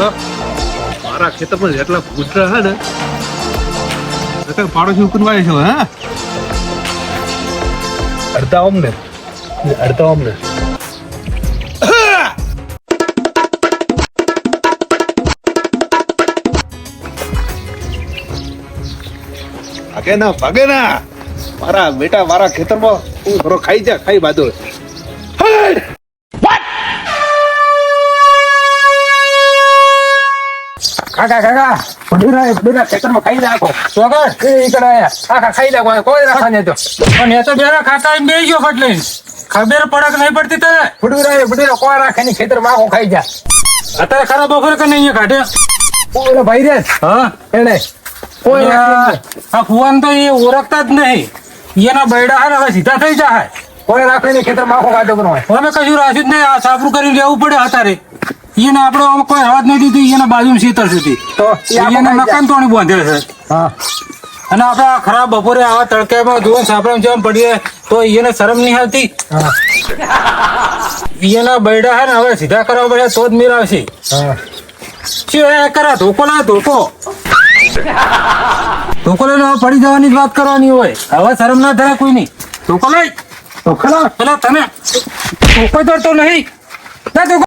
મારા ખેતરમાં જેટલા કૂતરા હે ને પાડોશી ઉકરવાય છે હા અડધા અમને ભાગે ના મારા બેટા મારા ખેતરમાં હું ઘરો ખાઈ બાદો કાકા બુઢીરા ખેતરમાં ખાઈ નાખો સોગર આખા ખાઈ નાખો કોઈ રાખવા નહીં તો પણ એ તો બેરા ખાતા બે ગયો ફટ લઈને ખબર પડક નહીં પડતી તને બુઢીરા કોઈ રાખે નહીં ખેતરમાં આખો ખાઈ જા અત્યારે ખરા બપોર કે નહીં કાઢે ઓલો ભાઈ રે હા એને કોઈ આ ફુવાન તો એ ઓળખતા જ નહીં એના બૈડા હવે સીધા થઈ જાય કોઈ રાખે નહીં ખેતરમાં આખો ખાધો હોય અમે કશું રાખ્યું જ નહીં આ સાપરું કરીને લેવું પડે અત્યારે એને આપડે કોઈ અવાજ નહીં દીધી એના બાજુ શીતળ સુધી તો એને મકાન તોડી બાંધે છે અને આપડે ખરાબ બપોરે આવા તડકામાં જોવા સાપડા જેમ પડીએ તો એને શરમ નહીં આવતી એના બૈડા હે ને હવે સીધા કરવા પડે તો જ મેળ આવશે શું કરા ધોકો લઈને પડી જવાની જ વાત કરવાની હોય હવે શરમ ના થાય કોઈ નહીં ધોકો લઈ પેલા તને ધોકો જડતો નહીં